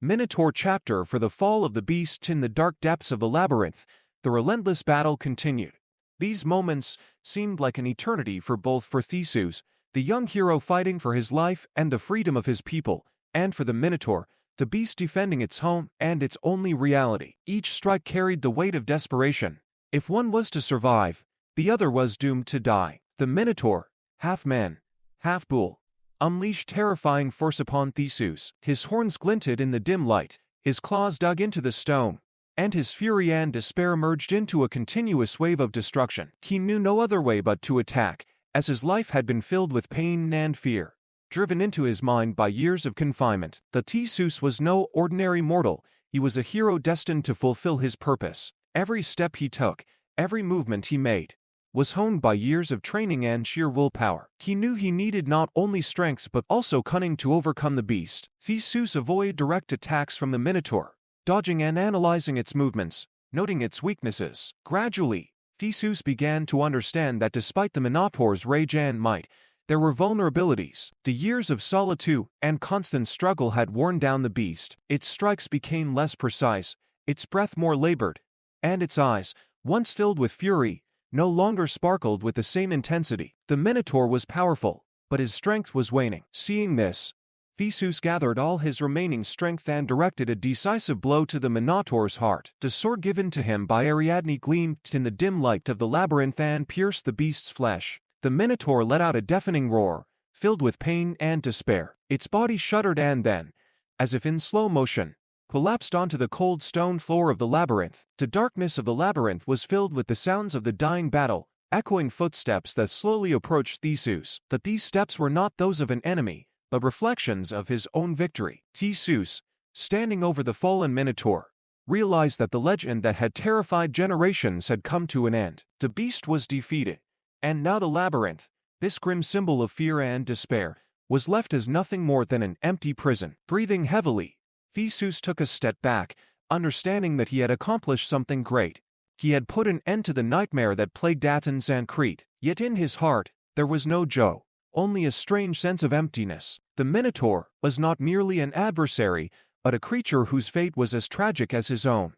Minotaur chapter. For the fall of the beast in the dark depths of the labyrinth, the relentless battle continued. These moments seemed like an eternity for Theseus, the young hero fighting for his life and the freedom of his people, and for the Minotaur, the beast defending its home and its only reality. Each strike carried the weight of desperation. If one was to survive, the other was doomed to die. The Minotaur, half man, half bull, unleashed terrifying force upon Theseus. His horns glinted in the dim light, his claws dug into the stone, and his fury and despair merged into a continuous wave of destruction. He knew no other way but to attack, as his life had been filled with pain and fear, driven into his mind by years of confinement. The Theseus was no ordinary mortal, he was a hero destined to fulfill his purpose. Every step he took, every movement he made, was honed by years of training and sheer willpower. He knew he needed not only strength but also cunning to overcome the beast. Theseus avoided direct attacks from the Minotaur, dodging and analyzing its movements, noting its weaknesses. Gradually, Theseus began to understand that despite the Minotaur's rage and might, there were vulnerabilities. The years of solitude and constant struggle had worn down the beast. Its strikes became less precise, its breath more labored, and its eyes, once filled with fury, no longer sparkled with the same intensity. The Minotaur was powerful, but his strength was waning. Seeing this, Theseus gathered all his remaining strength and directed a decisive blow to the Minotaur's heart. The sword given to him by Ariadne gleamed in the dim light of the labyrinth and pierced the beast's flesh. The Minotaur let out a deafening roar, filled with pain and despair. Its body shuddered and then, as if in slow motion, collapsed onto the cold stone floor of the labyrinth. The darkness of the labyrinth was filled with the sounds of the dying battle, echoing footsteps that slowly approached Theseus. But these steps were not those of an enemy, but reflections of his own victory. Theseus, standing over the fallen Minotaur, realized that the legend that had terrified generations had come to an end. The beast was defeated, and now the labyrinth, this grim symbol of fear and despair, was left as nothing more than an empty prison. Breathing heavily, Theseus took a step back, understanding that he had accomplished something great. He had put an end to the nightmare that plagued Athens and Crete. Yet in his heart, there was no joy, only a strange sense of emptiness. The Minotaur was not merely an adversary, but a creature whose fate was as tragic as his own.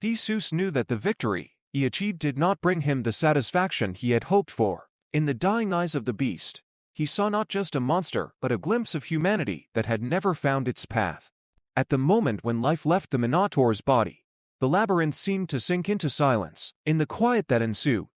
Theseus knew that the victory he achieved did not bring him the satisfaction he had hoped for. In the dying eyes of the beast, he saw not just a monster but a glimpse of humanity that had never found its path. At the moment when life left the Minotaur's body, the labyrinth seemed to sink into silence. In the quiet that ensued,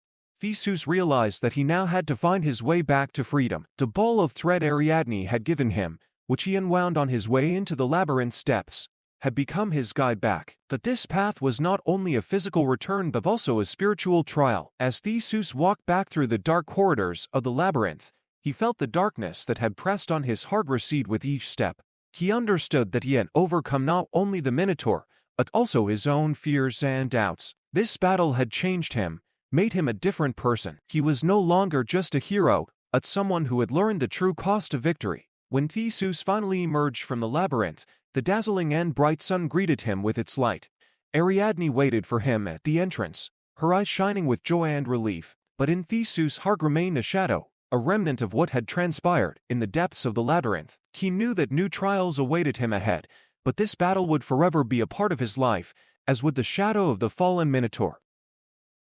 Theseus realized that he now had to find his way back to freedom. The ball of thread Ariadne had given him, which he unwound on his way into the labyrinth's depths, had become his guide back. But this path was not only a physical return but also a spiritual trial. As Theseus walked back through the dark corridors of the labyrinth, he felt the darkness that had pressed on his heart recede with each step. He understood that he had overcome not only the Minotaur, but also his own fears and doubts. This battle had changed him, made him a different person. He was no longer just a hero, but someone who had learned the true cost of victory. When Theseus finally emerged from the labyrinth, the dazzling and bright sun greeted him with its light. Ariadne waited for him at the entrance, her eyes shining with joy and relief. But in Theseus' heart remained a shadow, a remnant of what had transpired in the depths of the labyrinth. He knew that new trials awaited him ahead, but this battle would forever be a part of his life, as would the shadow of the fallen Minotaur.